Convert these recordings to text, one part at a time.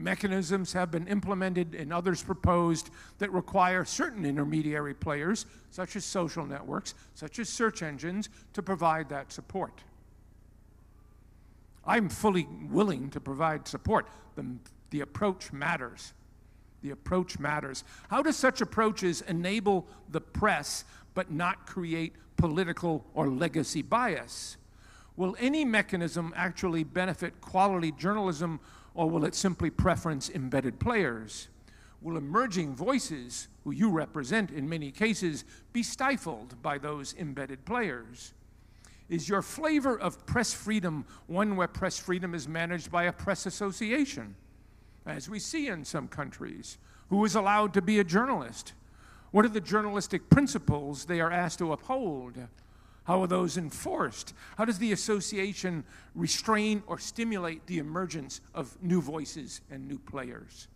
Mechanisms have been implemented and others proposed that require certain intermediary players, such as social networks, such as search engines, to provide that support. I'm fully willing to provide support. The approach matters. The approach matters. How do such approaches enable the press but not create political or legacy bias? Will any mechanism actually benefit quality journalism, or will it simply preference embedded players? Will emerging voices, who you represent in many cases, be stifled by those embedded players? Is your flavor of press freedom one where press freedom is managed by a press association, as we see in some countries? Who is allowed to be a journalist? What are the journalistic principles they are asked to uphold? How are those enforced? How does the association restrain or stimulate the emergence of new voices and new players?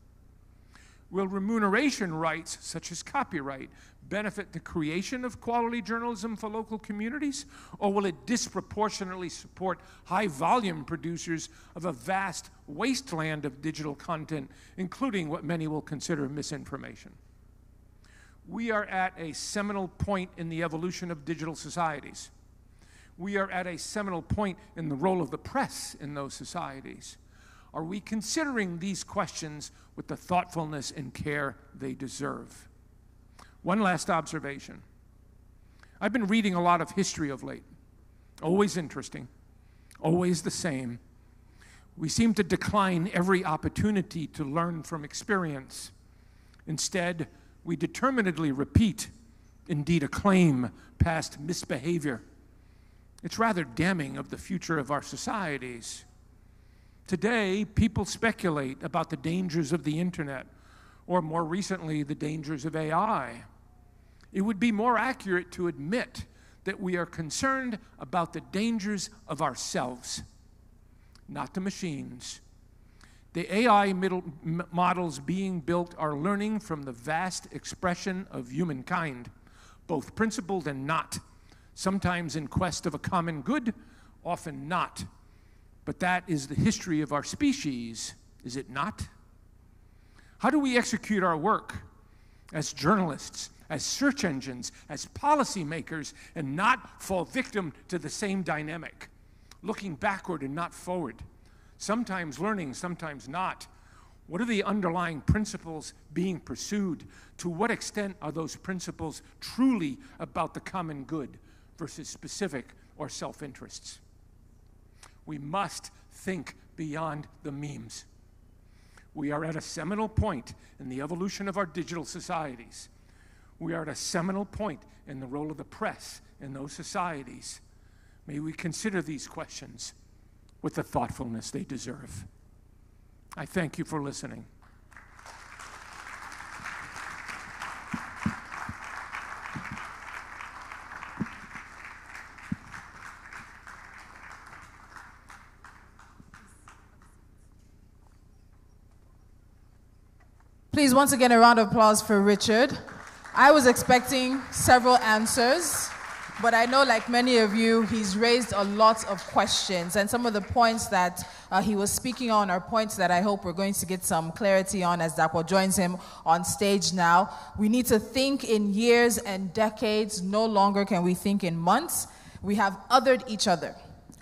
Will remuneration rights, such as copyright, benefit the creation of quality journalism for local communities? Or will it disproportionately support high-volume producers of a vast wasteland of digital content, including what many will consider misinformation? We are at a seminal point in the evolution of digital societies. We are at a seminal point in the role of the press in those societies. Are we considering these questions with the thoughtfulness and care they deserve? One last observation. I've been reading a lot of history of late. Always interesting, always the same. We seem to decline every opportunity to learn from experience. Instead, we determinedly repeat, indeed acclaim, past misbehavior. It's rather damning of the future of our societies. Today, people speculate about the dangers of the internet, or more recently, the dangers of AI. It would be more accurate to admit that we are concerned about the dangers of ourselves, not the machines. The AI models being built are learning from the vast expression of humankind, both principled and not, sometimes in quest of a common good, often not. But that is the history of our species, is it not? How do we execute our work as journalists, as search engines, as policymakers, and not fall victim to the same dynamic, looking backward and not forward? Sometimes learning, sometimes not. What are the underlying principles being pursued? To what extent are those principles truly about the common good versus specific or self-interests? We must think beyond the memes. We are at a seminal point in the evolution of our digital societies. We are at a seminal point in the role of the press in those societies. May we consider these questions with the thoughtfulness they deserve. I thank you for listening. Please, once again, a round of applause for Richard. I was expecting several answers, but I know, like many of you, he's raised a lot of questions, and some of the points that he was speaking on are points that I hope we're going to get some clarity on as Dapo joins him on stage now. We need to think in years and decades. No longer can we think in months. We have othered each other.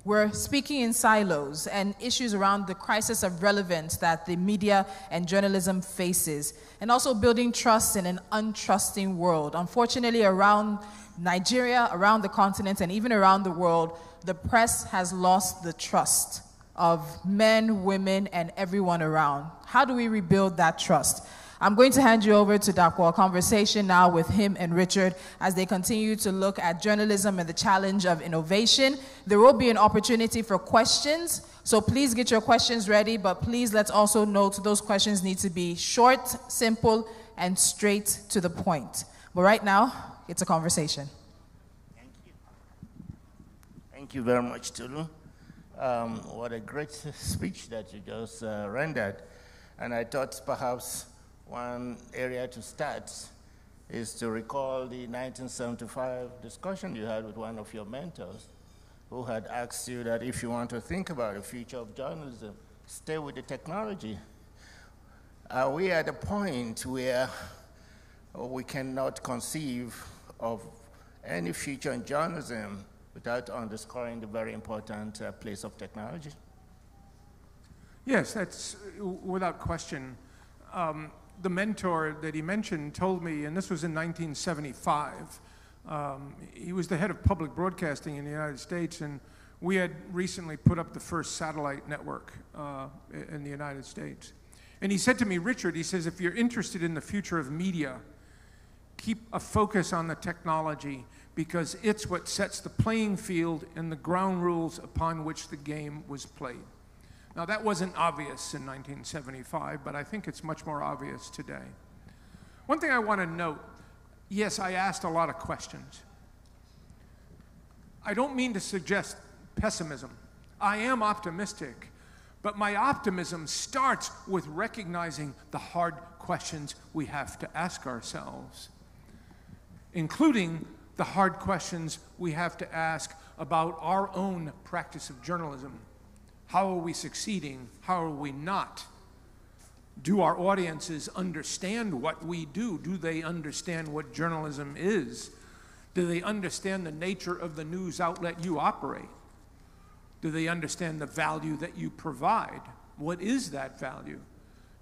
We're speaking in silos, and issues around the crisis of relevance that the media and journalism faces, and also building trust in an untrusting world. Unfortunately, around Nigeria, around the continent, and even around the world, the press has lost the trust of men, women, and everyone around. How do we rebuild that trust? I'm going to hand you over to Dapo, a conversation now with him and Richard as they continue to look at journalism and the challenge of innovation. There will be an opportunity for questions, so please get your questions ready, but please let's also note those questions need to be short, simple, and straight to the point. But right now, it's a conversation. Thank you. Thank you very much, Tulu. What a great speech that you just rendered. And I thought perhaps one area to start is to recall the 1975 discussion you had with one of your mentors who had asked you that if you want to think about the future of journalism, stay with the technology. Are we at a point where we cannot conceive of any future in journalism without underscoring the very important place of technology? Yes, that's without question. The mentor that he mentioned told me, and this was in 1975, he was the head of public broadcasting in the United States, and we had recently put up the first satellite network in the United States. And he said to me, Richard, he says, if you're interested in the future of media, keep a focus on the technology, because it's what sets the playing field and the ground rules upon which the game was played. Now, that wasn't obvious in 1975, but I think it's much more obvious today. One thing I want to note, yes, I asked a lot of questions. I don't mean to suggest pessimism. I am optimistic, but my optimism starts with recognizing the hard questions we have to ask ourselves, including the hard questions we have to ask about our own practice of journalism. How are we succeeding? How are we not? Do our audiences understand what we do? Do they understand what journalism is? Do they understand the nature of the news outlet you operate? Do they understand the value that you provide? What is that value?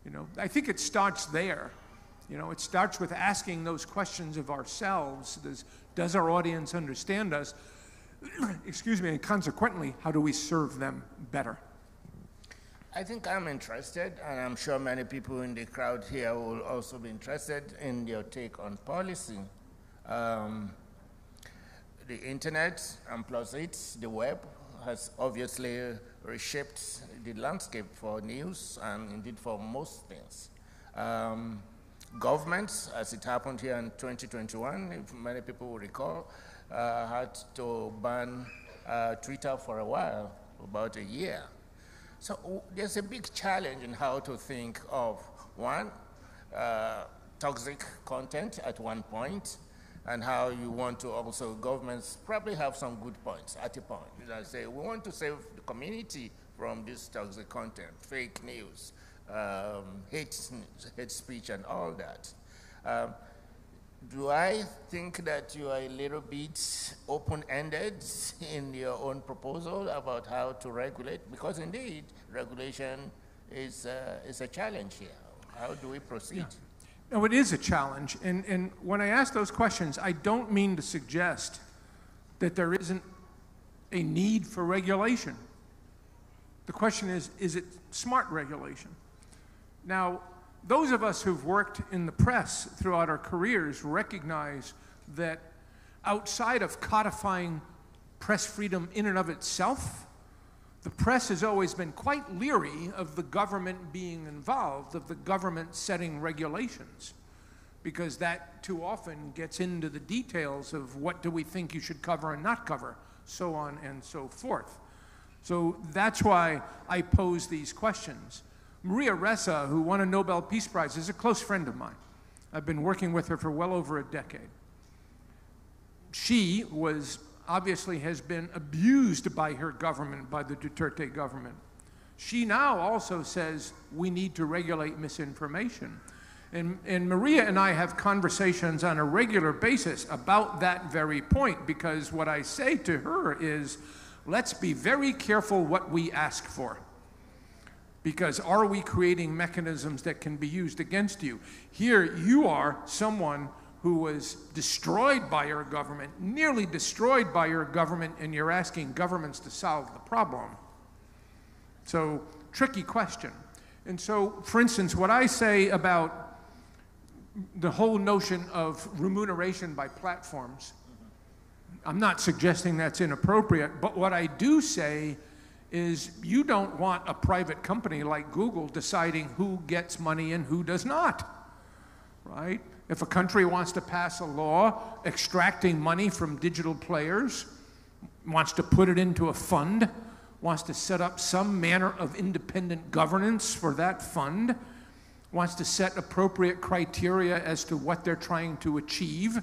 You know, I think it starts there. You know, it starts with asking those questions of ourselves. Does our audience understand us? Excuse me, and consequently, how do we serve them better? I think I'm interested, and I'm sure many people in the crowd here will also be interested in your take on policy. The internet, and plus the web, has obviously reshaped the landscape for news and indeed for most things. Governments, as it happened here in 2021, if many people will recall, had to ban Twitter for a while, about a year. So there's a big challenge in how to think of, one, toxic content at one point, and how you want to also, governments probably have some good points at a point. I say, we want to save the community from this toxic content, fake news, hate speech and all that. Do I think that you are a little bit open-ended in your own proposal about how to regulate? Because indeed, regulation is a challenge here. How do we proceed? Yeah. No, it is a challenge. And when I ask those questions, I don't mean to suggest that there isn't a need for regulation. The question is it smart regulation? Now, those of us who've worked in the press throughout our careers recognize that outside of codifying press freedom in and of itself, the press has always been quite leery of the government being involved, of the government setting regulations, because that too often gets into the details of what do we think you should cover and not cover, so on and so forth. So that's why I pose these questions. Maria Ressa, who won a Nobel Peace Prize, is a close friend of mine. I've been working with her for well over a decade. She obviously has been abused by her government, by the Duterte government. She now also says we need to regulate misinformation. And Maria and I have conversations on a regular basis about that very point, because what I say to her is, let's be very careful what we ask for. Because are we creating mechanisms that can be used against you? Here you are someone who was destroyed by your government, nearly destroyed by your government, and you're asking governments to solve the problem. So, tricky question. And so, for instance, what I say about the whole notion of remuneration by platforms, I'm not suggesting that's inappropriate, but what I do say is you don't want a private company like Google deciding who gets money and who does not, right? If a country wants to pass a law extracting money from digital players, wants to put it into a fund, wants to set up some manner of independent governance for that fund, wants to set appropriate criteria as to what they're trying to achieve.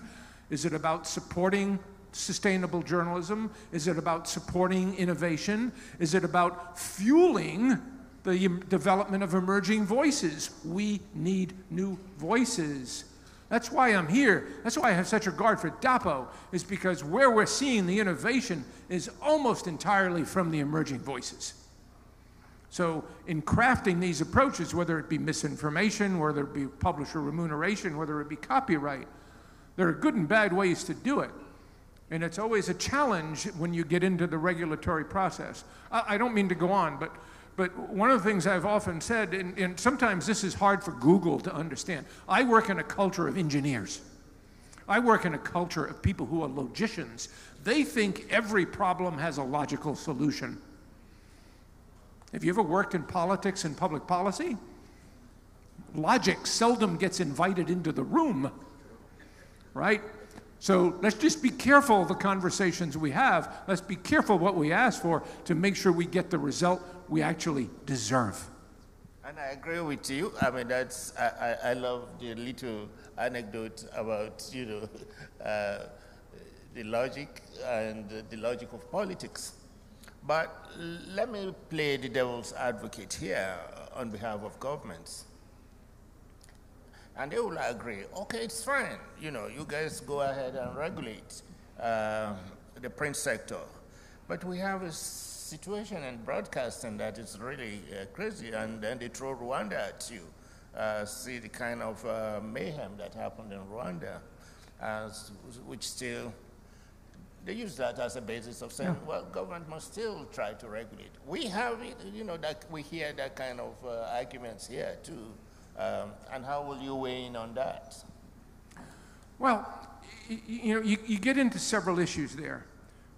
Is it about supporting sustainable journalism? Is it about supporting innovation? Is it about fueling the development of emerging voices. We need new voices. That's why I'm here. That's why I have such regard for Dapo, is because where we're seeing the innovation is almost entirely from the emerging voices. So in crafting these approaches, whether it be misinformation, whether it be publisher remuneration, whether it be copyright, there are good and bad ways to do it. And it's always a challenge when you get into the regulatory process. I don't mean to go on, but one of the things I've often said, and sometimes this is hard for Google to understand, I work in a culture of engineers. I work in a culture of people who are logicians. They think every problem has a logical solution. Have you ever worked in politics and public policy? Logic seldom gets invited into the room, right? So let's just be careful the conversations we have. Let's be careful what we ask for to make sure we get the result we actually deserve. And I agree with you. I mean, I love the little anecdote about, the logic and the logic of politics. But let me play the devil's advocate here on behalf of governments. And they will agree, okay, it's fine. You guys go ahead and regulate the print sector. But we have a situation in broadcasting that is really crazy, and then they throw Rwanda at you. See the kind of mayhem that happened in Rwanda, which still, they use that as a basis of saying, well, government must still try to regulate. We have it, that we hear that kind of arguments here too. And how will you weigh in on that? Well, you get into several issues there.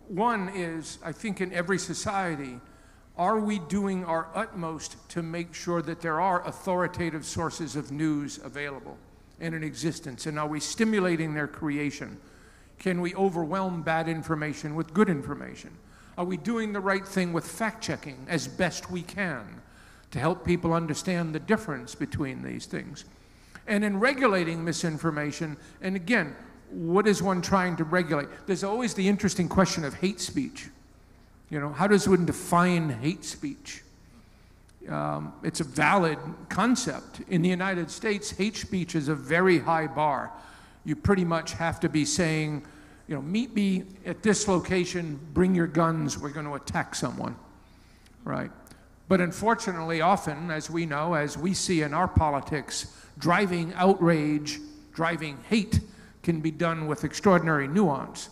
One is, I think in every society, are we doing our utmost to make sure that there are authoritative sources of news available and in existence? And are we stimulating their creation? Can we overwhelm bad information with good information? Are we doing the right thing with fact-checking as best we can to help people understand the difference between these things? And in regulating misinformation, and again, what is one trying to regulate? There's always the interesting question of hate speech. How does one define hate speech? It's a valid concept. In the United States, hate speech is a very high bar. You pretty much have to be saying, meet me at this location, bring your guns, we're going to attack someone, right? But unfortunately, often, as we know, as we see in our politics, driving outrage, driving hate can be done with extraordinary nuance.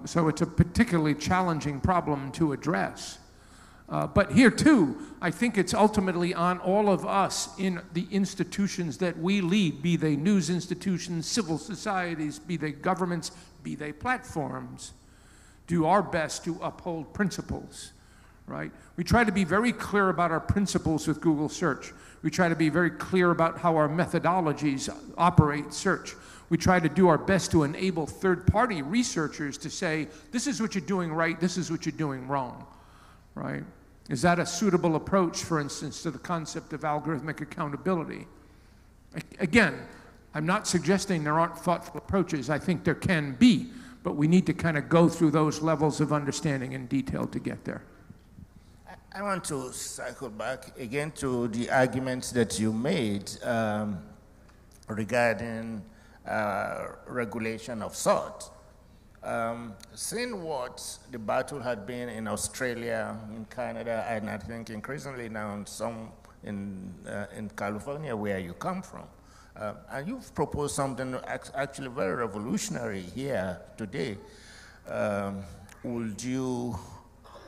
So it's a particularly challenging problem to address. But here too, I think it's ultimately on all of us in the institutions that we lead, be they news institutions, civil societies, be they governments, be they platforms, do our best to uphold principles, right? We try to be very clear about our principles with Google search. We try to be very clear about how our methodologies operate search. We try to do our best to enable third-party researchers to say, this is what you're doing right, this is what you're doing wrong, right? Is that a suitable approach, for instance, to the concept of algorithmic accountability? Again, I'm not suggesting there aren't thoughtful approaches. I think there can be, but we need to kind of go through those levels of understanding in detail to get there. I want to cycle back again to the arguments that you made regarding regulation of sort. Seeing what the battle had been in Australia, in Canada, and I think increasingly now in California, where you come from, and you've proposed something actually very revolutionary here today. Would you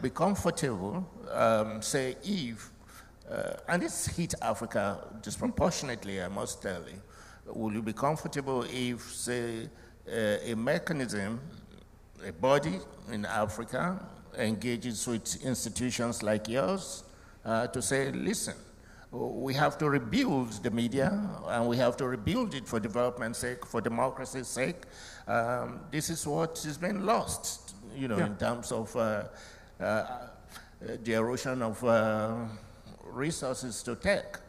be comfortable, say, if, and this hit Africa disproportionately, I must tell you, will you be comfortable if, say, a mechanism, a body in Africa engages with institutions like yours to say, listen, we have to rebuild the media, and we have to rebuild it for development's sake, for democracy's sake. This is what has been lost, in terms of the erosion of resources to tech.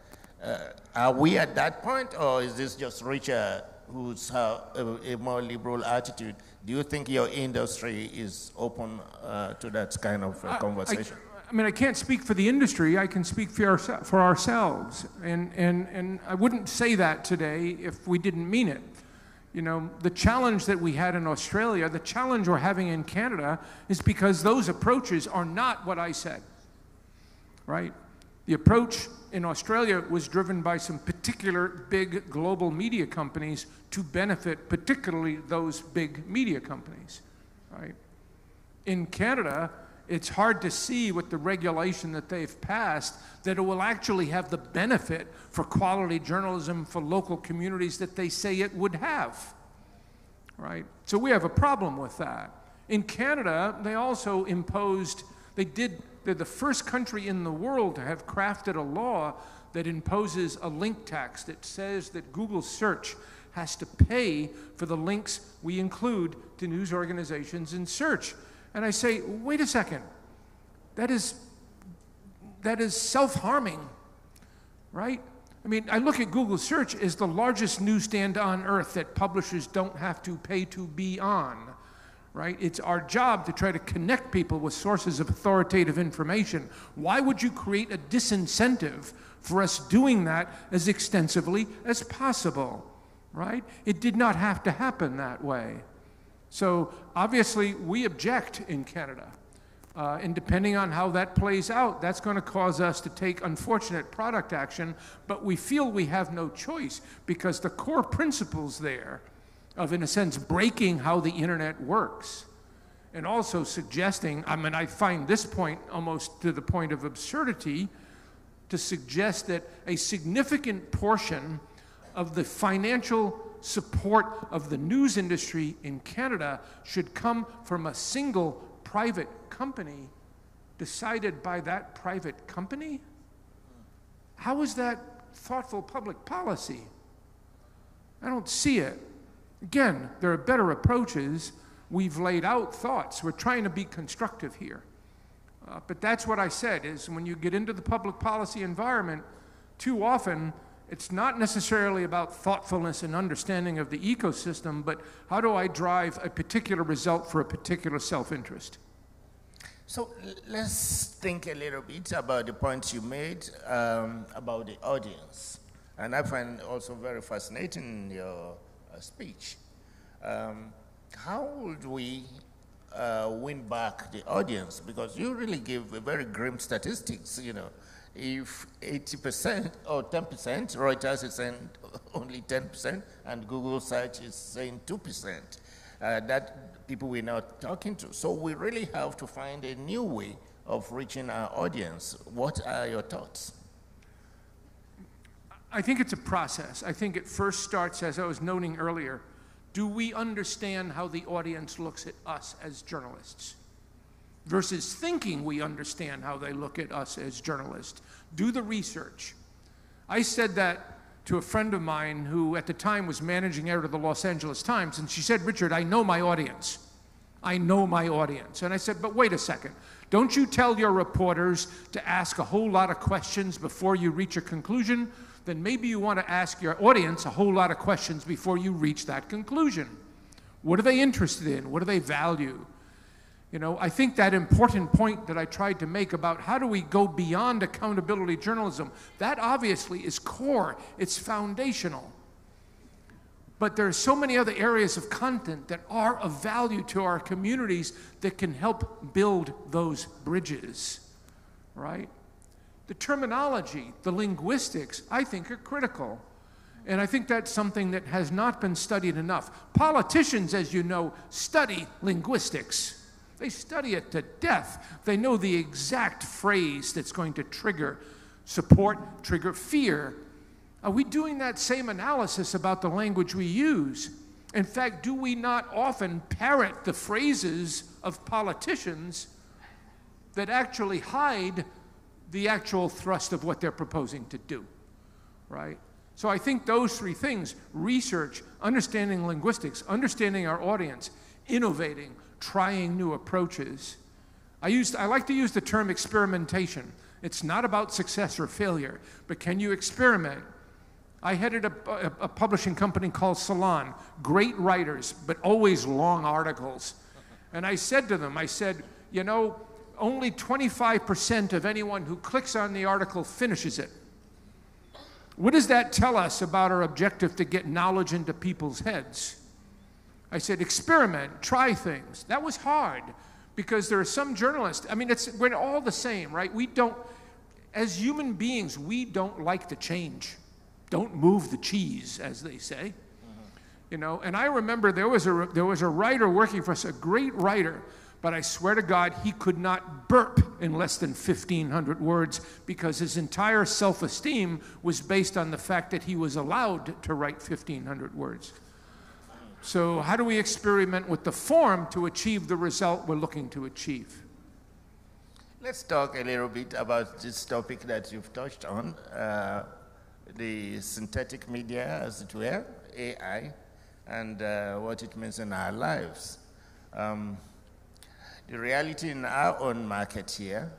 Are we at that point, or is this just Richard who's a more liberal attitude? Do you think your industry is open to that kind of conversation? mean, I can't speak for the industry, I can speak for ourselves. And I wouldn't say that today if we didn't mean it. You know, the challenge that we had in Australia, the challenge we're having in Canada, is because those approaches are not what I said, right? The approach in Australia was driven by some particular big global media companies to benefit particularly those big media companies, right? In Canada, it's hard to see with the regulation that they've passed that it will actually have the benefit for quality journalism for local communities that they say it would have, right? So we have a problem with that. In Canada, they also imposed, they're the first country in the world to have crafted a law that imposes a link tax that says that Google search has to pay for the links we include to news organizations in search. And I say, wait a second, that is self-harming, right? I mean, I look at Google search as the largest newsstand on earth that publishers don't have to pay to be on, right? It's our job to try to connect people with sources of authoritative information. Why would you create a disincentive for us doing that as extensively as possible, right? It did not have to happen that way. So obviously we object in Canada. And depending on how that plays out, that's going to cause us to take unfortunate product action, but we feel we have no choice because the core principles there of, in a sense, breaking how the internet works and also suggesting, I mean, I find this point almost to the point of absurdity to suggest that a significant portion of the financial support of the news industry in Canada should come from a single private company decided by that private company? How is that thoughtful public policy? I don't see it. Again, there are better approaches. We've laid out thoughts. We're trying to be constructive here. But that's what I said, is when you get into the public policy environment, too often it's not necessarily about thoughtfulness and understanding of the ecosystem, but how do I drive a particular result for a particular self-interest? So let's think a little bit about the points you made about the audience. And I find also very fascinating your speech. How would we win back the audience? Because you really give a very grim statistics, you know. If 80% or 10%, Reuters is saying only 10%, and Google search is saying 2%. That people we're not talking to. So we really have to find a new way of reaching our audience. What are your thoughts? I think it's a process. I think it first starts, as I was noting earlier, do we understand how the audience looks at us as journalists? Versus thinking we understand how they look at us as journalists. Do the research. I said that to a friend of mine who at the time was managing editor of the Los Angeles Times, and she said, Richard, I know my audience. I know my audience. And I said, but wait a second. Don't you tell your reporters to ask a whole lot of questions before you reach a conclusion? Then maybe you want to ask your audience a whole lot of questions before you reach that conclusion. What are they interested in? What do they value? You know, I think that important point that I tried to make about how do we go beyond accountability journalism, that obviously is core, it's foundational. But there are so many other areas of content that are of value to our communities that can help build those bridges, right? The terminology, the linguistics, I think are critical. And I think that's something that has not been studied enough. Politicians, as you know, study linguistics. They study it to death. They know the exact phrase that's going to trigger support, trigger fear. Are we doing that same analysis about the language we use? In fact, do we not often parrot the phrases of politicians that actually hide the actual thrust of what they're proposing to do, right? So I think those three things, research, understanding linguistics, understanding our audience, innovating, trying new approaches. I like to use the term experimentation. It's not about success or failure, but can you experiment? I headed a publishing company called Salon, great writers, but always long articles. And I said to them, I said, you know, only 25% of anyone who clicks on the article finishes it. What does that tell us about our objective to get knowledge into people's heads? I said, experiment, try things. That was hard because there are some journalists, I mean, we're all the same, right? We don't, as human beings, we don't like to change. Don't move the cheese, as they say. You know, and I remember there was a writer working for us, a great writer, but I swear to God, he could not burp in less than 1,500 words because his entire self-esteem was based on the fact that he was allowed to write 1,500 words. So how do we experiment with the form to achieve the result we're looking to achieve? Let's talk a little bit about this topic that you've touched on, the synthetic media, as it were, AI, and what it means in our lives. The reality in our own market here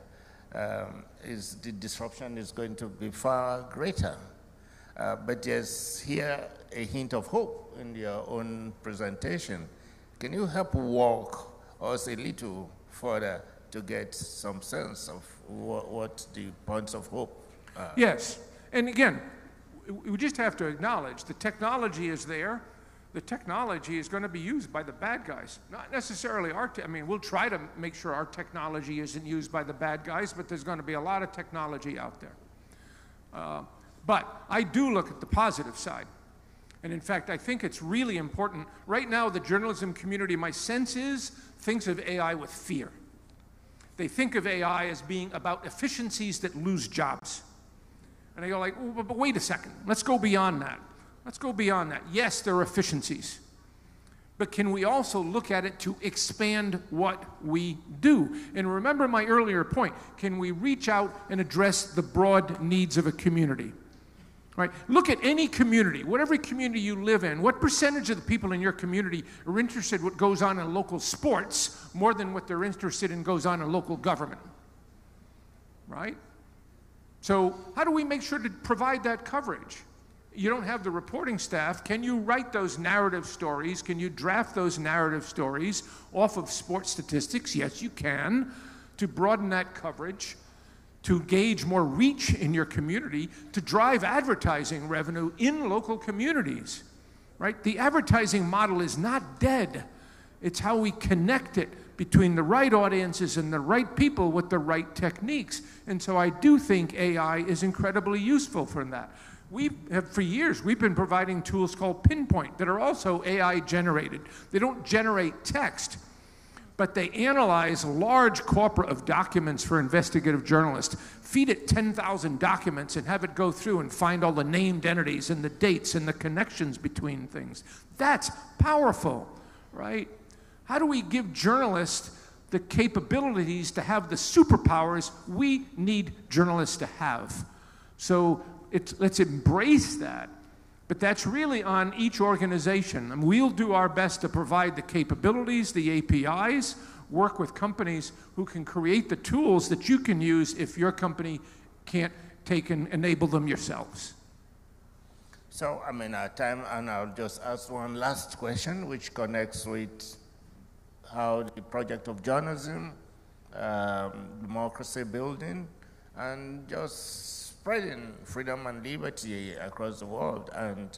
is the disruption is going to be far greater. But there's here a hint of hope in your own presentation. Can you help walk us a little further to get some sense of what the points of hope are? Yes. And again, we just have to acknowledge the technology is there. The technology is going to be used by the bad guys, not necessarily I mean, we'll try to make sure our technology isn't used by the bad guys, but there's going to be a lot of technology out there. But I do look at the positive side. And in fact, I think it's really important. Right now, the journalism community, my sense is, thinks of AI with fear. They think of AI as being about efficiencies that lose jobs. And I go like, oh, but wait a second, let's go beyond that. Let's go beyond that. Yes, there are efficiencies. But can we also look at it to expand what we do? And remember my earlier point, can we reach out and address the broad needs of a community? Right? Look at any community, whatever community you live in, what percentage of the people in your community are interested in what goes on in local sports more than what they're interested in goes on in local government? Right? So how do we make sure to provide that coverage? You don't have the reporting staff. Can you write those narrative stories? Can you draft those narrative stories off of sports statistics? Yes, you can, to broaden that coverage, to gauge more reach in your community, to drive advertising revenue in local communities, right? The advertising model is not dead. It's how we connect it between the right audiences and the right people with the right techniques. And so I do think AI is incredibly useful for that. We have, for years, we've been providing tools called Pinpoint that are also AI generated. They don't generate text, but they analyze a large corpora of documents for investigative journalists, feed it 10,000 documents and have it go through and find all the named entities and the dates and the connections between things. That's powerful, right? How do we give journalists the capabilities to have the superpowers we need journalists to have? So let's embrace that. But that's really on each organization. And we'll do our best to provide the capabilities, the APIs, work with companies who can create the tools that you can use if your company can't take and enable them yourselves. So, I mean, our time, and I'll just ask one last question, which connects with how the project of journalism, democracy building, and just spreading freedom and liberty across the world. And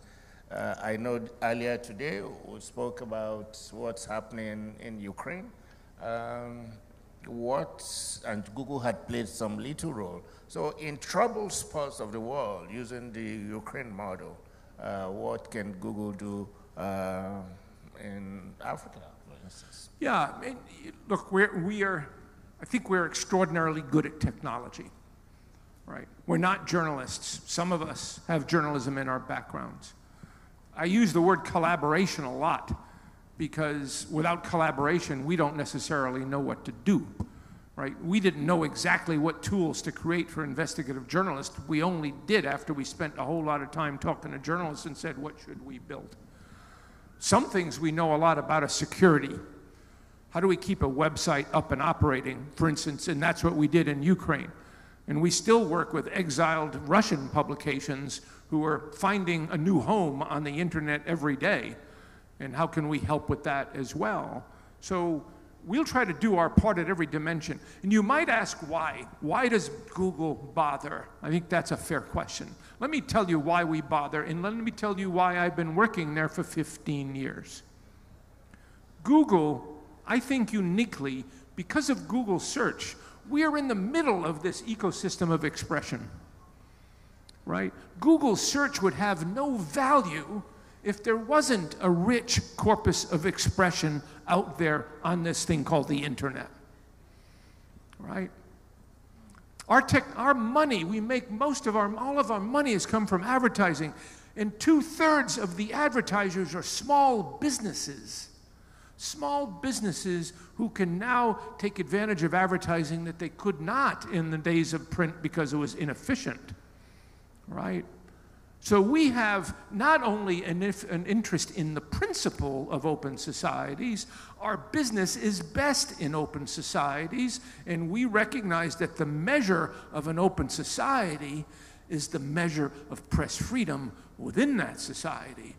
I know earlier today we spoke about what's happening in Ukraine, and Google had played some little role. So in troubled spots of the world, using the Ukraine model, what can Google do in Africa, for instance? Yeah, look, I think we're extraordinarily good at technology. Right. We're not journalists. Some of us have journalism in our backgrounds. I use the word collaboration a lot because without collaboration, we don't necessarily know what to do. Right? We didn't know exactly what tools to create for investigative journalists. We only did after we spent a whole lot of time talking to journalists and said, what should we build? Some things we know a lot about is security. How do we keep a website up and operating, for instance, and that's what we did in Ukraine. And we still work with exiled Russian publications who are finding a new home on the internet every day. And how can we help with that as well? So we'll try to do our part at every dimension. And you might ask why. Why does Google bother? I think that's a fair question. Let me tell you why we bother, and let me tell you why I've been working there for 15 years. Google, I think uniquely, because of Google search, we are in the middle of this ecosystem of expression, right? Google search would have no value if there wasn't a rich corpus of expression out there on this thing called the internet, right? Our money, we make all of our money has come from advertising, and 2/3 of the advertisers are small businesses. Small businesses who can now take advantage of advertising that they could not in the days of print because it was inefficient, right? So we have not only an interest in the principle of open societies, our business is best in open societies, and we recognize that the measure of an open society is the measure of press freedom within that society.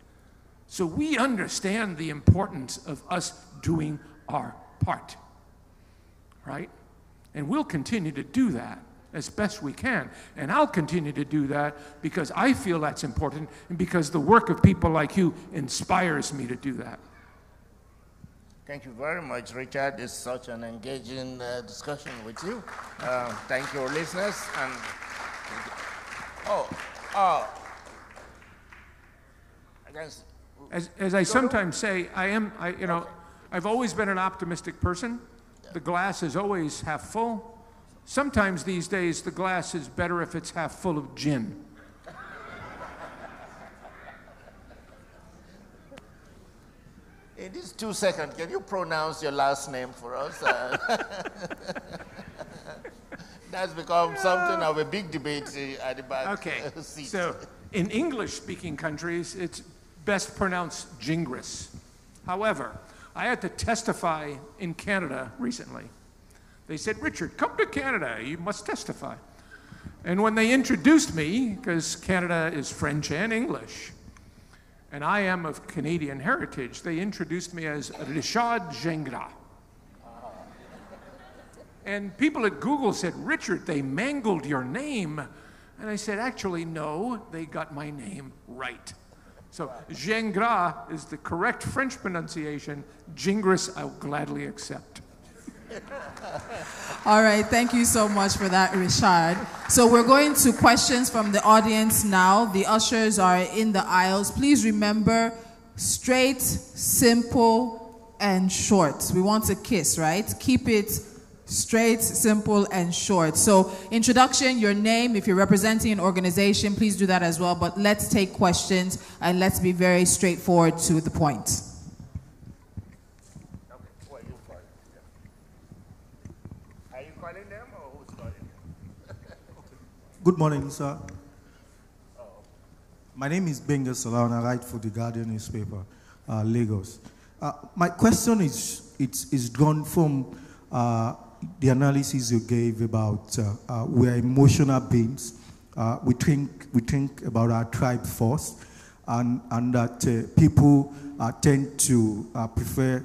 So we understand the importance of us doing our part, right? And we'll continue to do that as best we can. And I'll continue to do that because I feel that's important and because the work of people like you inspires me to do that. Thank you very much, Richard. It's such an engaging discussion with you. Thank you, listeners. And As I sometimes say, I've always been an optimistic person. The glass is always half full. Sometimes these days, the glass is better if it's half full of gin. In these 2 seconds, can you pronounce your last name for us? That's become something of a big debate at the back. Okay, seat. so in English-speaking countries, it's best pronounced Gingras. However, I had to testify in Canada recently. They said, Richard, come to Canada, you must testify. And when they introduced me, because Canada is French and English, and I am of Canadian heritage, they introduced me as Richard Gingras. And people at Google said, Richard, they mangled your name. And I said, actually, no, they got my name right. So Gingras is the correct French pronunciation. Gingras, I'll gladly accept. All right, thank you so much for that, Richard. So we're going to questions from the audience now. The ushers are in the aisles. Please remember, straight, simple, and short. We want to kiss, right? Keep it straight, simple, and short. So introduction, your name, if you're representing an organization, please do that as well. But let's take questions, and let's be very straightforward to the point. Good morning, sir. My name is Gingras, and I write for the Guardian newspaper, Lagos. My question is drawn from the analysis you gave about we are emotional beings. We think about our tribe first, and that people tend to prefer.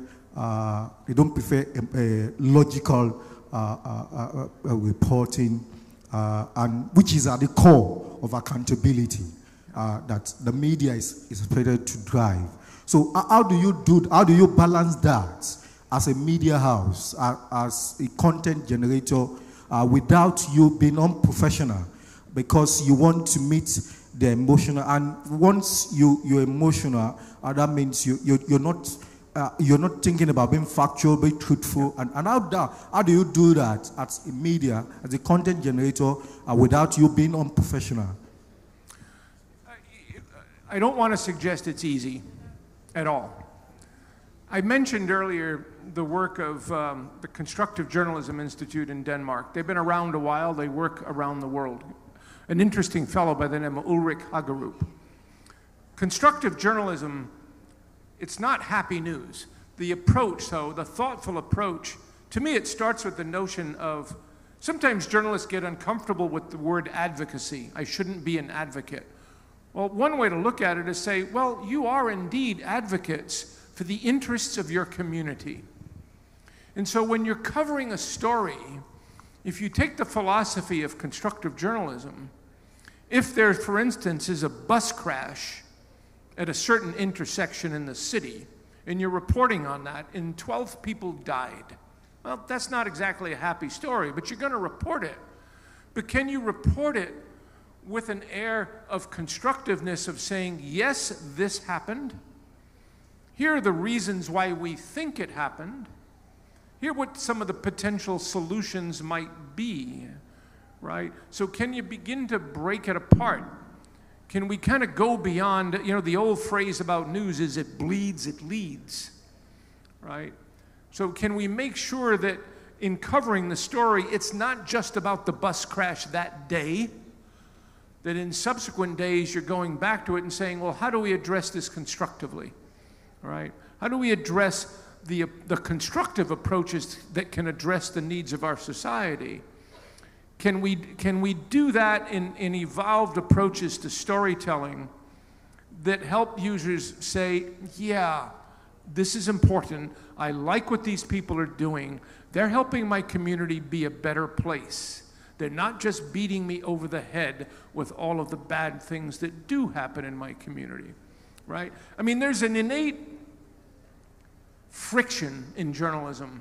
They don't prefer a logical reporting. And which is at the core of accountability that the media is expected to drive. So how do you balance that as a media house, as a content generator, without you being unprofessional, because you want to meet the emotional, and once you're emotional, that means you're not thinking about being factual, being truthful, and how do you do that as a media, as a content generator, without you being unprofessional? I don't want to suggest it's easy at all. I mentioned earlier the work of the Constructive Journalism Institute in Denmark. They've been around a while. They work around the world. An interesting fellow by the name of Ulrich Hagerup. Constructive journalism, it's not happy news. The approach, though, the thoughtful approach, to me it starts with the notion of, sometimes journalists get uncomfortable with the word advocacy. I shouldn't be an advocate. Well, one way to look at it is say, well, you are indeed advocates for the interests of your community. And so when you're covering a story, if you take the philosophy of constructive journalism, if there, for instance, is a bus crash at a certain intersection in the city, and you're reporting on that, and 12 people died, well, that's not exactly a happy story, but you're going to report it. But can you report it with an air of constructiveness of saying, yes, this happened. Here are the reasons why we think it happened. Here are what some of the potential solutions might be, right? So can you begin to break it apart? Can we kind of go beyond, you know, the old phrase about news is it bleeds, it leads, right? So can we make sure that in covering the story, it's not just about the bus crash that day, that in subsequent days you're going back to it and saying, well, how do we address this constructively, all right? How do we address the constructive approaches that can address the needs of our society? Can we do that in evolved approaches to storytelling that help users say, yeah, this is important. I like what these people are doing. They're helping my community be a better place. They're not just beating me over the head with all of the bad things that do happen in my community, right? I mean, there's an innate friction in journalism,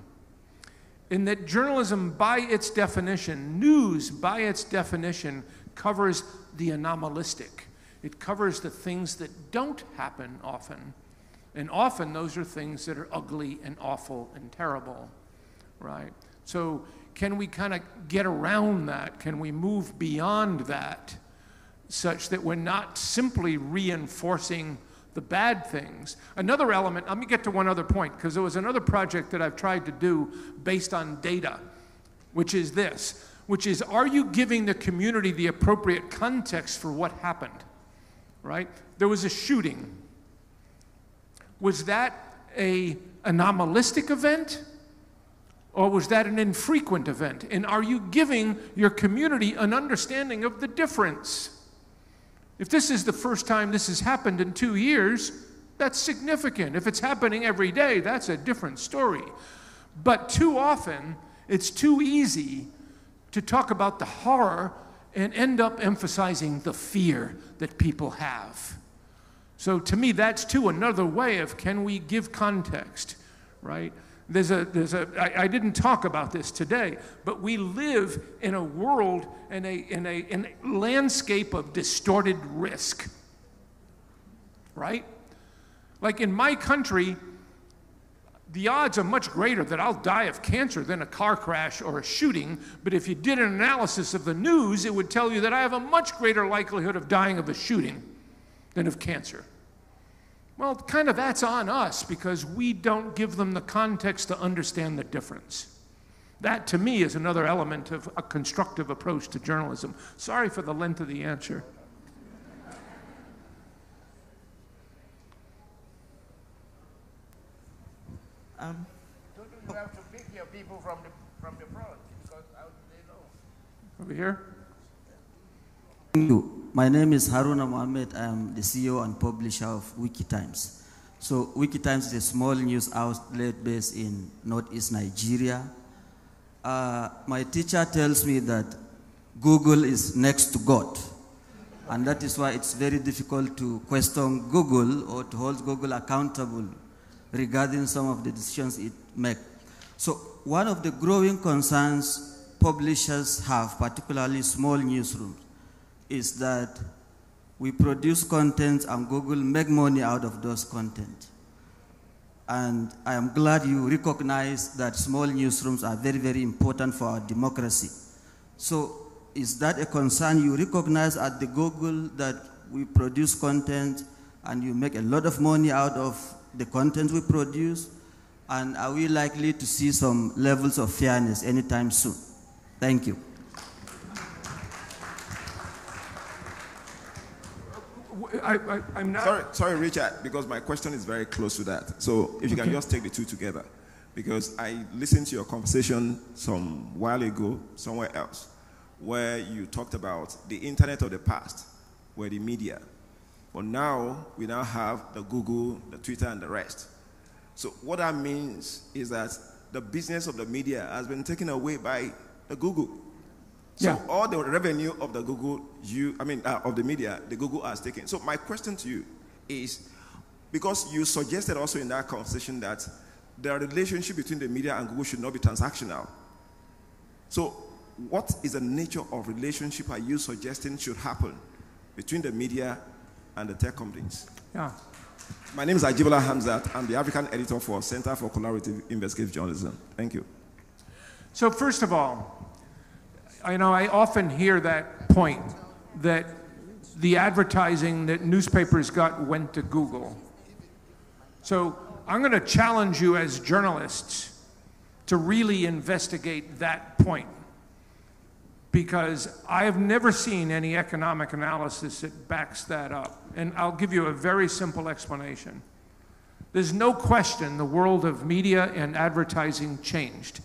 in that journalism, by its definition, news, by its definition, covers the anomalistic. It covers the things that don't happen often. And often those are things that are ugly and awful and terrible, right? So can we kind of get around that? Can we move beyond that such that we're not simply reinforcing the bad things? Another element, let me get to one other point, because there was another project that I've tried to do based on data, which is this, which is, are you giving the community the appropriate context for what happened, right? There was a shooting. Was that an anomalistic event, or was that an infrequent event? And are you giving your community an understanding of the difference? If this is the first time this has happened in 2 years, that's significant. If it's happening every day, that's a different story. But too often, it's too easy to talk about the horror and end up emphasizing the fear that people have. So to me, that's too another way of, can we give context, right? I didn't talk about this today, but we live in a world, in a landscape of distorted risk, right? Like in my country, the odds are much greater that I'll die of cancer than a car crash or a shooting, but if you did an analysis of the news, it would tell you that I have a much greater likelihood of dying of a shooting than of cancer. Well, kind of that's on us, because we don't give them the context to understand the difference. That, to me, is another element of a constructive approach to journalism. Sorry for the length of the answer. You have to pick your people from the front, because how do they know? Over here. Thank you. My name is Haruna Mohammed. I am the CEO and publisher of WikiTimes. So WikiTimes is a small news outlet based in northeast Nigeria. My teacher tells me that Google is next to God. And that is why it's very difficult to question Google or to hold Google accountable regarding some of the decisions it makes. So one of the growing concerns publishers have, particularly small newsrooms, is that we produce content and Google make money out of those content. And I am glad you recognize that small newsrooms are very, very important for our democracy. So is that a concern you recognize at the Google, that we produce content and you make a lot of money out of the content we produce? And are we likely to see some levels of fairness anytime soon? Thank you. I'm not... Sorry, Richard, because my question is very close to that. So if you can just take the two together. Because I listened to your conversation some while ago, somewhere else, where you talked about the internet of the past, where the media. But now, we now have the Google, the Twitter, and the rest. So what that means is that the business of the media has been taken away by the Google. So all the revenue of the Google, of the media, the Google has taken. So my question to you is, because you suggested also in that conversation that the relationship between the media and Google should not be transactional. So what is the nature of relationship are you suggesting should happen between the media and the tech companies? Yeah. My name is Ajibola Hamzat. I'm the African editor for Center for Collaborative Investigative Journalism. Thank you. So first of all, I often hear that point that the advertising that newspapers got went to Google. So I'm going to challenge you as journalists to really investigate that point, because I have never seen any economic analysis that backs that up. And I'll give you a very simple explanation. There's no question the world of media and advertising changed.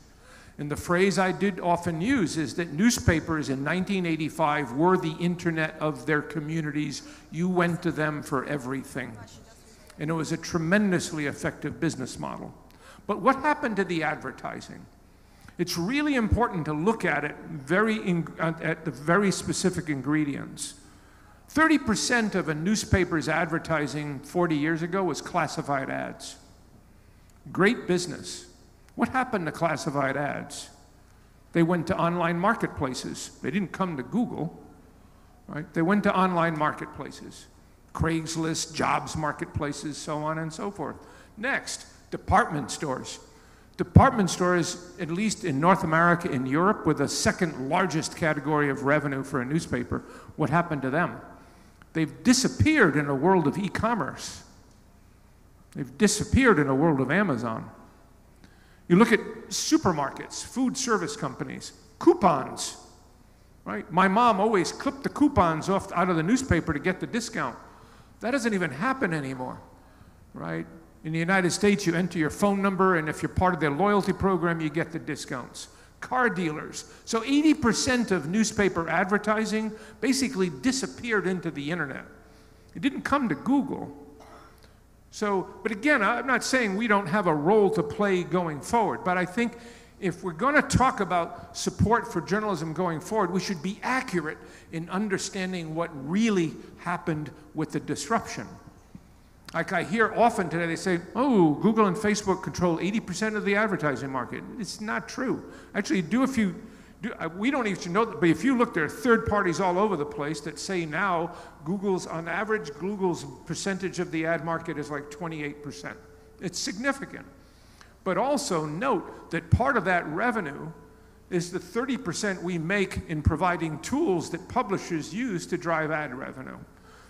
And the phrase I did often use is that newspapers in 1985 were the internet of their communities. You went to them for everything. And it was a tremendously effective business model. But what happened to the advertising? It's really important to look at it at the very specific ingredients. 30% of a newspaper's advertising 40 years ago was classified ads. Great business. What happened to classified ads? They went to online marketplaces. They didn't come to Google, right? They went to online marketplaces. Craigslist, jobs marketplaces, so on and so forth. Next, department stores. Department stores, at least in North America and Europe, were the second largest category of revenue for a newspaper. What happened to them? They've disappeared in a world of e-commerce. They've disappeared in a world of Amazon. You look at supermarkets, food service companies, coupons, right? My mom always clipped the coupons out of the newspaper to get the discount. That doesn't even happen anymore, right? In the United States, you enter your phone number, and if you're part of their loyalty program, you get the discounts. Car dealers. So 80% of newspaper advertising basically disappeared into the internet. It didn't come to Google. So, but again, I'm not saying we don't have a role to play going forward, but I think if we're going to talk about support for journalism going forward, we should be accurate in understanding what really happened with the disruption. Like I hear often today, they say, oh, Google and Facebook control 80% of the advertising market. It's not true. Actually, we don't even know that, but if you look, there are third parties all over the place that say now on average, Google's percentage of the ad market is like 28%. It's significant. But also note that part of that revenue is the 30% we make in providing tools that publishers use to drive ad revenue.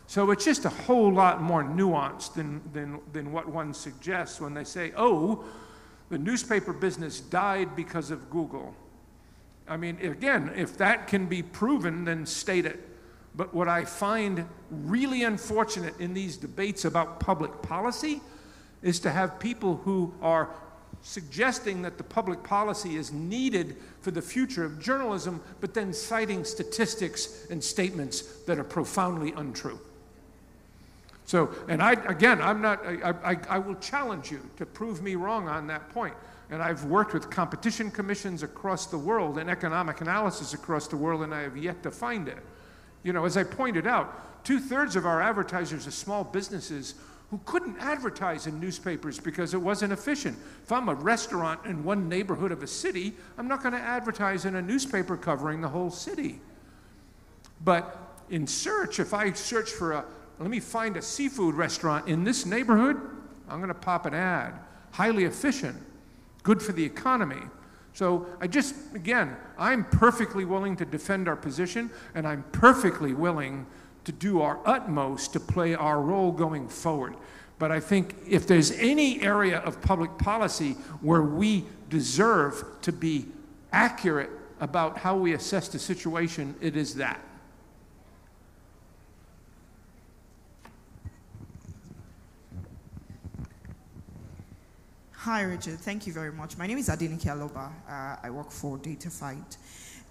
So it's just a whole lot more nuanced than what one suggests when they say, oh, the newspaper business died because of Google. I mean, again, if that can be proven, then state it. But what I find really unfortunate in these debates about public policy is to have people who are suggesting that the public policy is needed for the future of journalism, but then citing statistics and statements that are profoundly untrue. So, and I will challenge you to prove me wrong on that point. And I've worked with competition commissions across the world and economic analysis across the world, and I have yet to find it. You know, as I pointed out, 2/3 of our advertisers are small businesses who couldn't advertise in newspapers because it wasn't efficient. If I'm a restaurant in one neighborhood of a city, I'm not going to advertise in a newspaper covering the whole city. But in search, if I search for let me find a seafood restaurant in this neighborhood, I'm going to pop an ad. Highly efficient, good for the economy. So again, I'm perfectly willing to defend our position, and I'm perfectly willing to do our utmost to play our role going forward. But I think if there's any area of public policy where we deserve to be accurate about how we assess the situation, it is that. Hi, Richard. Thank you very much. My name is Adenike Aloba. I work for DataFight.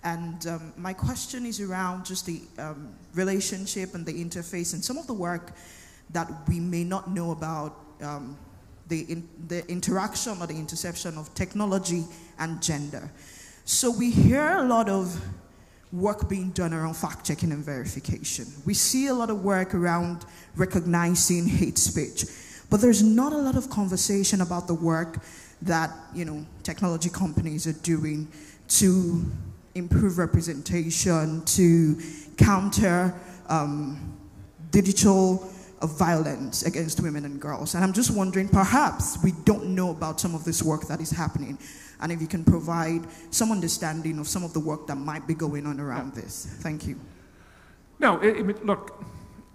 And my question is around just the relationship and the interface and some of the work that we may not know about the interaction or the intersection of technology and gender. So we hear a lot of work being done around fact-checking and verification. We see a lot of work around recognizing hate speech, but there's not a lot of conversation about the work that, you know, technology companies are doing to improve representation, to counter digital violence against women and girls. And I'm just wondering, perhaps we don't know about some of this work that is happening, and if you can provide some understanding of some of the work that might be going on around this. Thank you. No, look,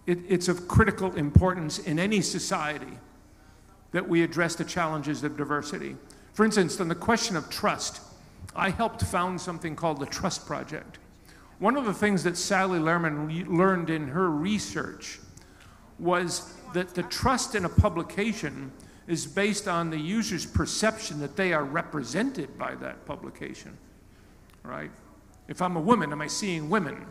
it's of critical importance in any society that we address the challenges of diversity. For instance, on the question of trust, I helped found something called the Trust Project. One of the things that Sally Lehrman learned in her research was that the trust in a publication is based on the user's perception that they are represented by that publication, right? If I'm a woman, am I seeing women?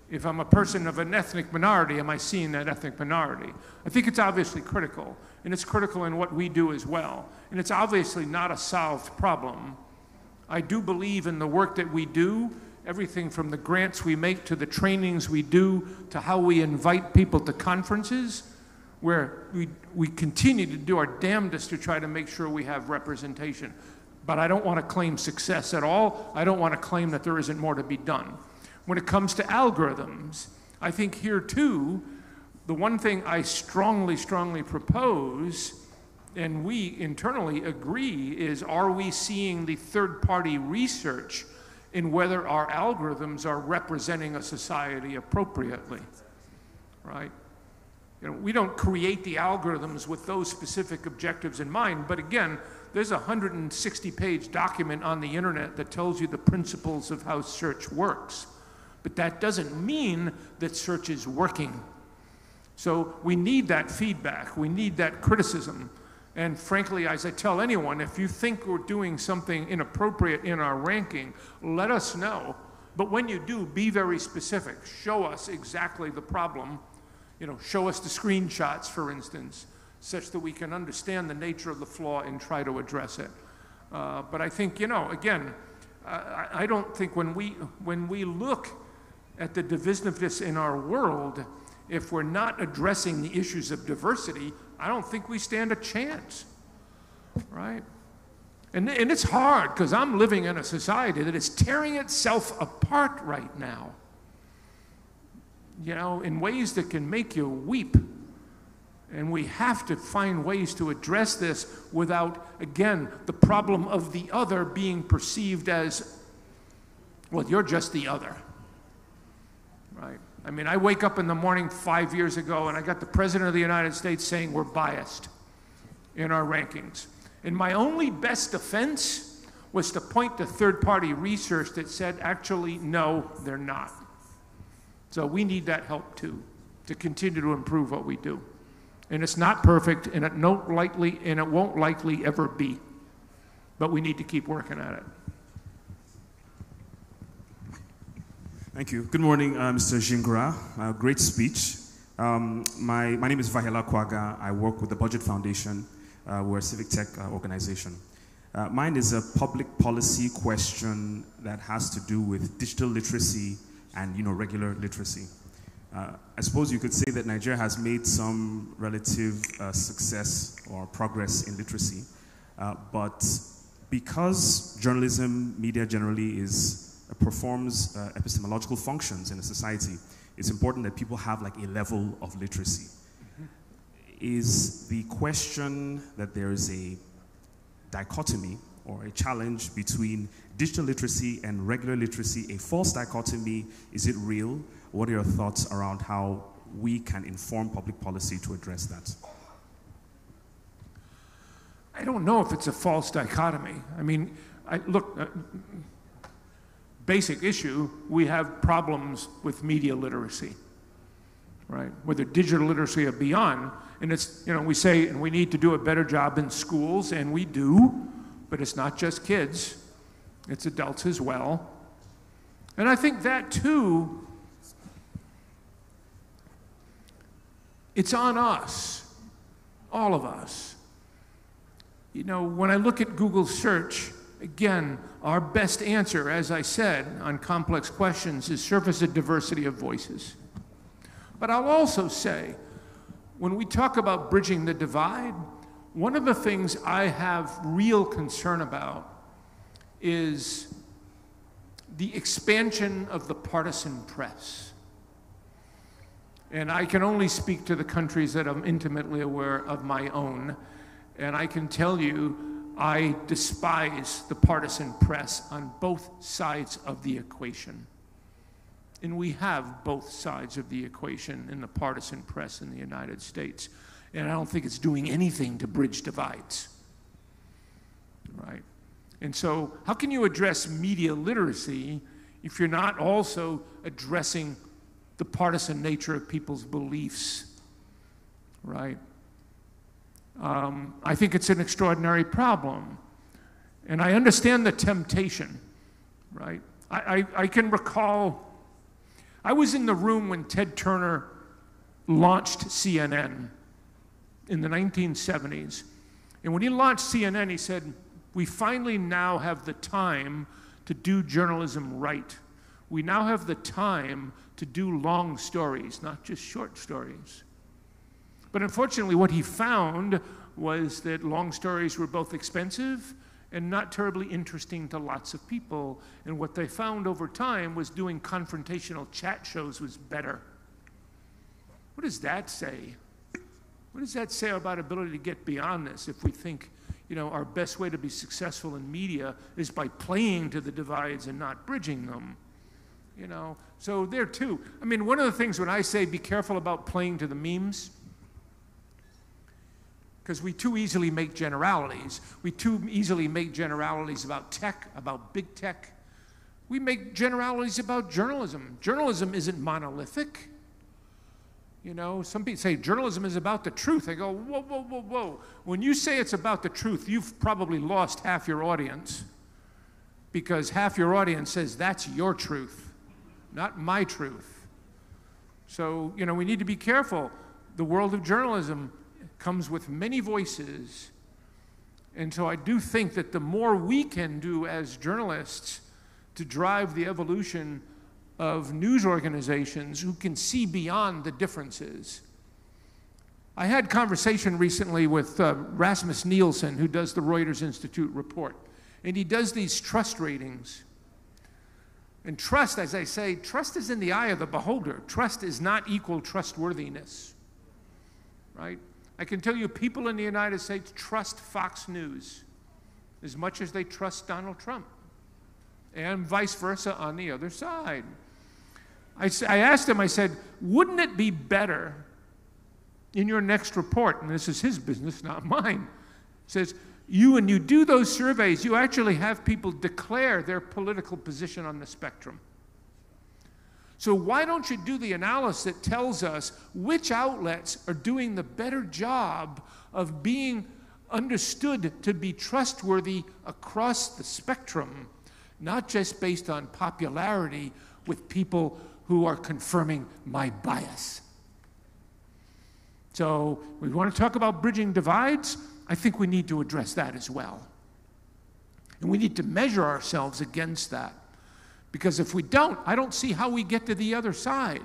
If I'm a person of an ethnic minority, am I seeing that ethnic minority? I think it's obviously critical, and it's critical in what we do as well. And it's obviously not a solved problem. I do believe in the work that we do, everything from the grants we make to the trainings we do to how we invite people to conferences, where we continue to do our damnedest to try to make sure we have representation. But I don't want to claim success at all. I don't want to claim that there isn't more to be done. When it comes to algorithms, I think here too, the one thing I strongly, strongly propose, and we internally agree, is are we seeing the third-party research in whether our algorithms are representing a society appropriately, right? You know, we don't create the algorithms with those specific objectives in mind, but again, there's a 160-page document on the internet that tells you the principles of how search works. But that doesn't mean that search is working. So we need that feedback, we need that criticism. And frankly, as I tell anyone, if you think we're doing something inappropriate in our ranking, let us know. But when you do, be very specific. Show us exactly the problem. You know, show us the screenshots, for instance, such that we can understand the nature of the flaw and try to address it. But I think, you know, again, I don't think when we look at the divisiveness in our world, if we're not addressing the issues of diversity, I don't think we stand a chance, right? And it's hard, because I'm living in a society that is tearing itself apart right now, you know, in ways that can make you weep. And we have to find ways to address this without, again, the problem of the other being perceived as, well, you're just the other, right? I mean, I wake up in the morning 5 years ago and I got the President of the United States saying we're biased in our rankings. And my only best defense was to point to third-party research that said, actually, no, they're not. So we need that help too, to continue to improve what we do. And it's not perfect, and it won't likely ever be. But we need to keep working at it. Thank you. Good morning, Mr. Gingras. Great speech. My name is Vahela Kwaga. I work with the Budget Foundation. We're a civic tech organization. Mine is a public policy question that has to do with digital literacy and, you know, regular literacy. I suppose you could say that Nigeria has made some relative success or progress in literacy, but because journalism, media generally performs epistemological functions in a society, it's important that people have like a level of literacy. Is the question that there is a dichotomy or a challenge between digital literacy and regular literacy a false dichotomy? Is it real? What are your thoughts around how we can inform public policy to address that? I don't know if it's a false dichotomy. I mean, look, basic issue, we have problems with media literacy, right? Whether digital literacy or beyond. And it's, you know, we say, and we need to do a better job in schools, and we do, but it's not just kids, it's adults as well. And I think that too, it's on us, all of us, You know, when I look at Google search, again, our best answer, as I said, on complex questions is surface a diversity of voices. But I'll also say, when we talk about bridging the divide, one of the things I have real concern about is the expansion of the partisan press. And I can only speak to the countries that I'm intimately aware of my own. And I can tell you, I despise the partisan press on both sides of the equation. And we have both sides of the equation in the partisan press in the United States. And I don't think it's doing anything to bridge divides, right? And so how can you address media literacy if you're not also addressing the partisan nature of people's beliefs, right? I think it's an extraordinary problem. And I understand the temptation, right? I can recall, I was in the room when Ted Turner launched CNN in the 1970s. And when he launched CNN, he said, we finally now have the time to do journalism right. We now have the time to do long stories, not just short stories. But unfortunately, what he found was that long stories were both expensive and not terribly interesting to lots of people. And what they found over time was doing confrontational chat shows was better. What does that say? What does that say about ability to get beyond this if we think, you know, our best way to be successful in media is by playing to the divides and not bridging them? You know, so there too. I mean, one of the things when I say be careful about playing to the memes, because we too easily make generalities. We too easily make generalities about tech, about big tech. We make generalities about journalism. Journalism isn't monolithic. You know, some people say journalism is about the truth. I go, whoa, whoa, whoa, whoa. When you say it's about the truth, you've probably lost half your audience, because half your audience says that's your truth, not my truth. So, you know, we need to be careful. The world of journalism comes with many voices. And so I do think that the more we can do as journalists to drive the evolution of news organizations who can see beyond the differences. I had conversation recently with Rasmus Nielsen, who does the Reuters Institute report. And he does these trust ratings. And trust, as I say, trust is in the eye of the beholder. Trust is not equal trustworthiness, right? I can tell you people in the United States trust Fox News as much as they trust Donald Trump, and vice versa on the other side. I asked him, I said, wouldn't it be better in your next report, and this is his business, not mine, says, when you do those surveys, you actually have people declare their political position on the spectrum. So why don't you do the analysis that tells us which outlets are doing the better job of being understood to be trustworthy across the spectrum, not just based on popularity with people who are confirming my bias. So we want to talk about bridging divides. I think we need to address that as well. And we need to measure ourselves against that. Because if we don't, I don't see how we get to the other side.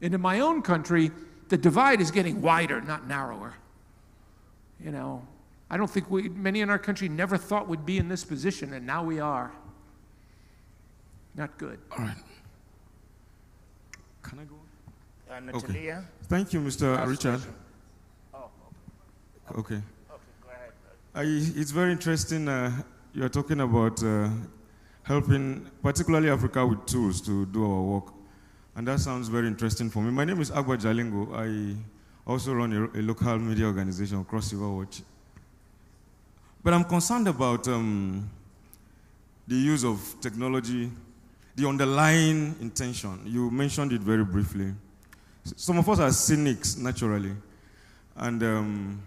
And in my own country, the divide is getting wider, not narrower. You know, I don't think many in our country never thought we'd be in this position, and now we are. Not good. All right. Can I go? Natalia? Okay. Thank you, Mr. Richard. Oh, okay. Okay, go ahead. It's very interesting. You're talking about helping, particularly Africa, with tools to do our work. And that sounds very interesting for me. My name is Agba Jalingo. I also run a local media organization, Cross River Watch. But I'm concerned about the use of technology, the underlying intention. You mentioned it very briefly. Some of us are cynics, naturally. And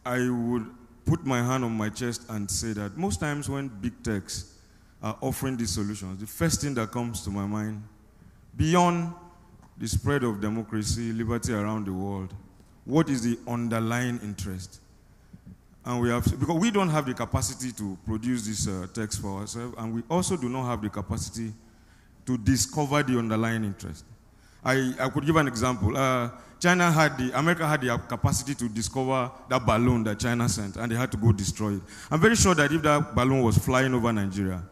I would put my hand on my chest and say that most times when big techs are offering these solutions, the first thing that comes to my mind, beyond the spread of democracy, liberty around the world, what is the underlying interest? And we have, because we don't have the capacity to produce this text for ourselves, and we also do not have the capacity to discover the underlying interest. I could give an example. America had the capacity to discover that balloon that China sent, and they had to go destroy it. I'm very sure that if that balloon was flying over Nigeria,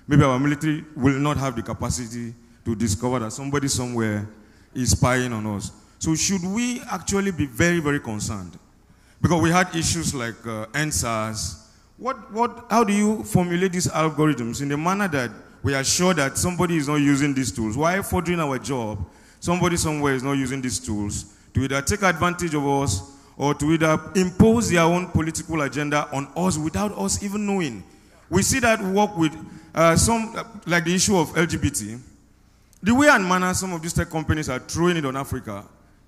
maybe our military will not have the capacity to discover that somebody somewhere is spying on us. So should we actually be very, very concerned? Because we had issues like NSAS. How do you formulate these algorithms in a manner that we are sure that somebody is not using these tools? While furthering our job, somebody somewhere is not using these tools to either take advantage of us or to either impose their own political agenda on us without us even knowing. We see that work with like the issue of LGBT. The way and manner some of these tech companies are throwing it on Africa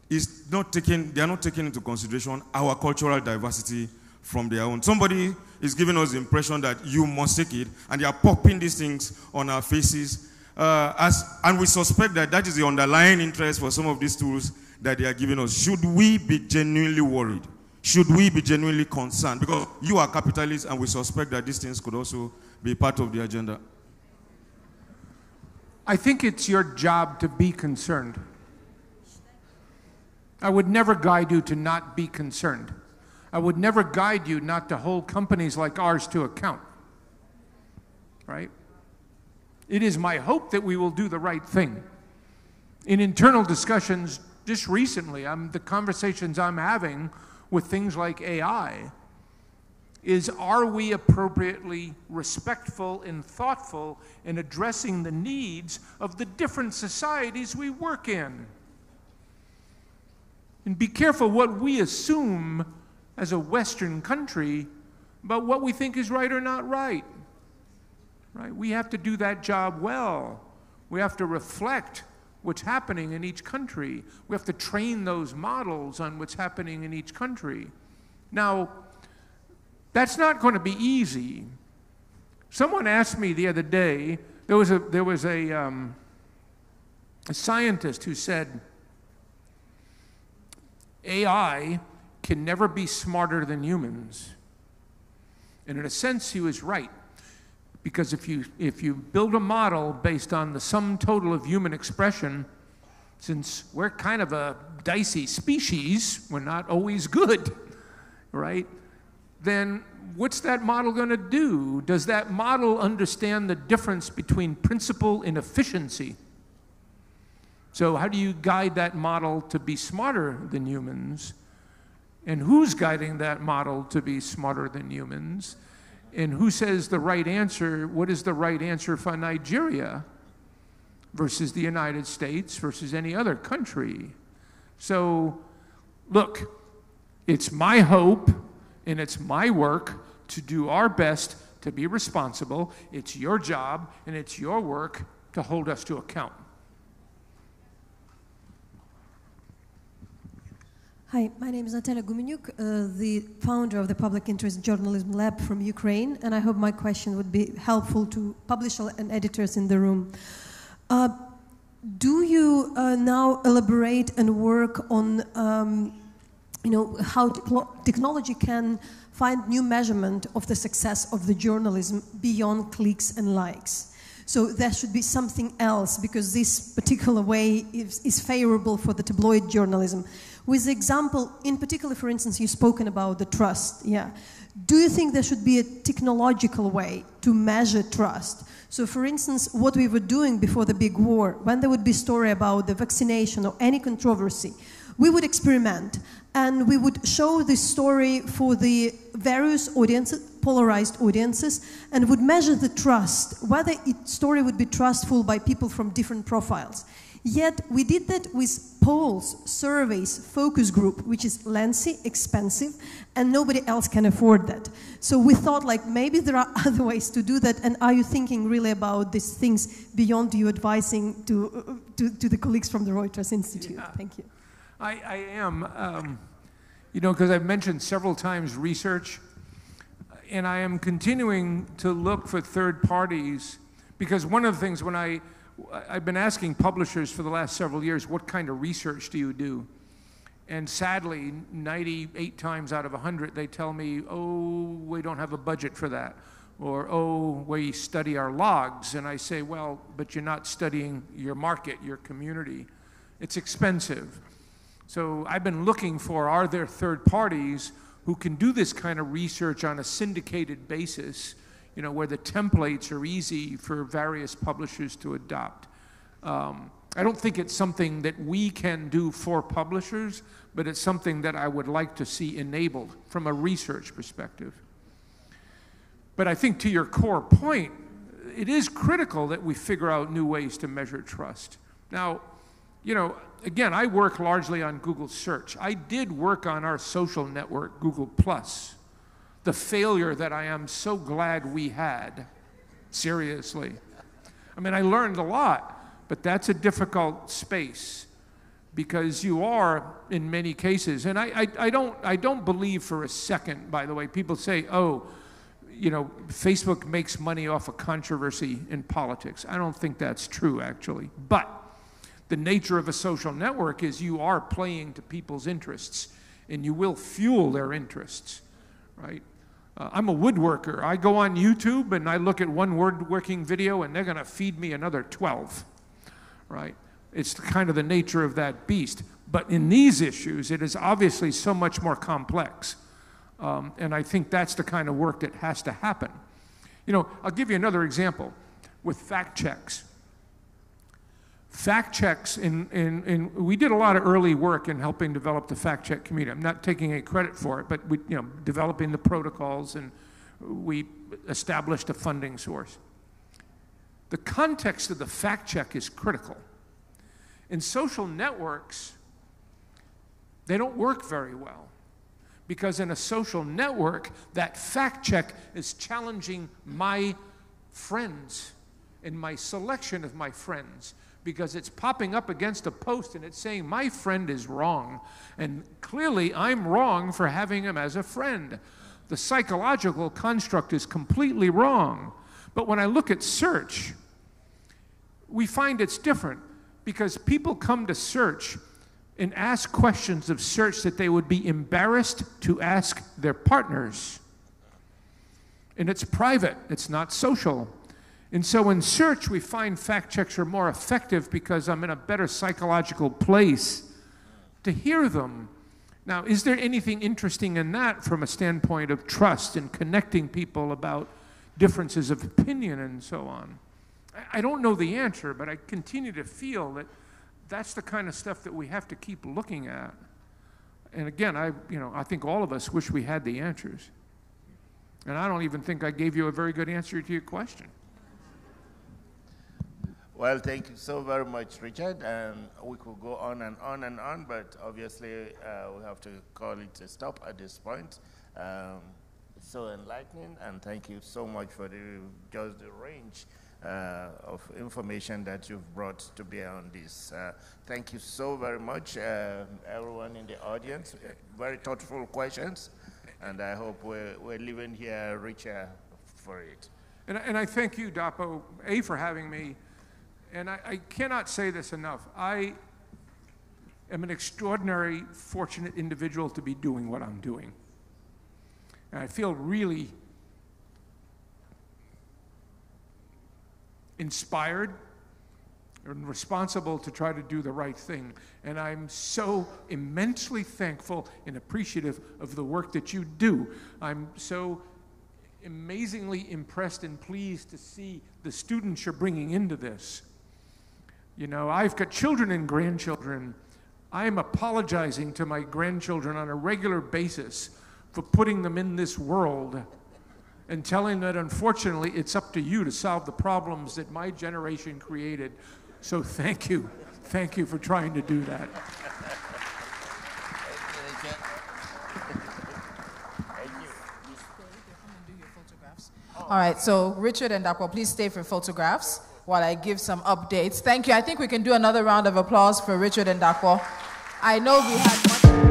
is they are not taking into consideration our cultural diversity from their own. Somebody is giving us the impression that you must take it, and they are popping these things on our faces, and we suspect that that is the underlying interest for some of these tools that they are giving us. Should we be genuinely worried? Should we be genuinely concerned? Because you are capitalists, and we suspect that these things could also be part of the agenda. I think it's your job to be concerned. I would never guide you to not be concerned. I would never guide you not to hold companies like ours to account, right? It is my hope that we will do the right thing. In internal discussions, just recently, the conversations I'm having with things like AI is, are we appropriately respectful and thoughtful in addressing the needs of the different societies we work in? And be careful what we assume as a Western country about what we think is right or not right. Right? We have to do that job well. We have to reflect what's happening in each country. We have to train those models on what's happening in each country. Now, that's not going to be easy. Someone asked me the other day, there was a scientist who said, AI can never be smarter than humans. And in a sense, he was right. Because if you build a model based on the sum total of human expression, since we're kind of a dicey species, we're not always good, right? Then what's that model going to do? Does that model understand the difference between principle and efficiency? So how do you guide that model to be smarter than humans? And who's guiding that model to be smarter than humans? And who says the right answer? What is the right answer for Nigeria versus the United States versus any other country? So, look, it's my hope and it's my work to do our best to be responsible. It's your job and it's your work to hold us to account. Hi, my name is Natalia Gumenyuk, the founder of the Public Interest Journalism Lab from Ukraine, and I hope my question would be helpful to publishers and editors in the room. Do you now elaborate and work on how technology can find new measurement of the success of the journalism beyond clicks and likes? So there should be something else, because this particular way is favorable for the tabloid journalism. With the example, in particular, for instance, you've spoken about the trust, yeah. Do you think there should be a technological way to measure trust? So, for instance, what we were doing before the big war, when there would be a story about the vaccination or any controversy, we would experiment and we would show this story for the various audiences, polarized audiences, and would measure the trust, whether the story would be trustful by people from different profiles. Yet we did that with polls, surveys, focus group, which is lengthy, expensive, and nobody else can afford that. So we thought, like, maybe there are other ways to do that, and are you thinking really about these things beyond you advising to the colleagues from the Reuters Institute? Yeah. Thank you. I am, because I've mentioned several times research, and I am continuing to look for third parties, because one of the things when I've been asking publishers for the last several years, what kind of research do you do? And sadly, 98 times out of 100, they tell me, oh, we don't have a budget for that. Or, oh, we study our logs. And I say, well, but you're not studying your market, your community. It's expensive. So I've been looking for, are there third parties who can do this kind of research on a syndicated basis, you know, where the templates are easy for various publishers to adopt. I don't think it's something that we can do for publishers, but it's something that I would like to see enabled from a research perspective. But I think to your core point, it is critical that we figure out new ways to measure trust. Now, you know, again, I work largely on Google search. I did work on our social network, Google+, the failure that I am so glad we had, seriously. I mean, I learned a lot, but that's a difficult space because you are, in many cases, and I don't believe for a second, by the way, people say, oh, you know, Facebook makes money off of controversy in politics. I don't think that's true, actually. But the nature of a social network is you are playing to people's interests, and you will fuel their interests, right? I'm a woodworker. I go on YouTube, and I look at one woodworking video, and they're going to feed me another 12, right? It's kind of the nature of that beast. But in these issues, it is obviously so much more complex. And I think that's the kind of work that has to happen. You know, I'll give you another example with fact checks. Fact checks, we did a lot of early work in helping develop the fact check community. I'm not taking any credit for it, but we, you know, developing the protocols, and we established a funding source. The context of the fact check is critical. In social networks, they don't work very well. Because in a social network, that fact check is challenging my friends and my selection of my friends, because it's popping up against a post and it's saying my friend is wrong, and clearly I'm wrong for having him as a friend. The psychological construct is completely wrong. But when I look at search, we find it's different, because people come to search and ask questions of search that they would be embarrassed to ask their partners. And it's private, it's not social. And so in search, we find fact checks are more effective because I'm in a better psychological place to hear them. Now, is there anything interesting in that from a standpoint of trust and connecting people about differences of opinion and so on? I don't know the answer, but I continue to feel that that's the kind of stuff that we have to keep looking at. And again, I think all of us wish we had the answers. And I don't even think I gave you a very good answer to your question. Well, thank you so very much, Richard. And we could go on and on and on, but obviously we have to call it a stop at this point. So enlightening, and thank you so much for just the range of information that you've brought to bear on this. Thank you so very much, everyone in the audience. Very thoughtful questions, and I hope we're leaving here richer for it. And I thank you, Dapo, for having me. And I cannot say this enough. I am an extraordinary, fortunate individual to be doing what I'm doing. And I feel really inspired and responsible to try to do the right thing. And I'm so immensely thankful and appreciative of the work that you do. I'm so amazingly impressed and pleased to see the students you're bringing into this. You know, I've got children and grandchildren. I'm apologizing to my grandchildren on a regular basis for putting them in this world and telling them that, unfortunately, it's up to you to solve the problems that my generation created. So thank you. Thank you for trying to do that. All right, so Richard and Dapo, please stay for photographs while I give some updates. Thank you. I think we can do another round of applause for Richard and Dapo. I know we had much...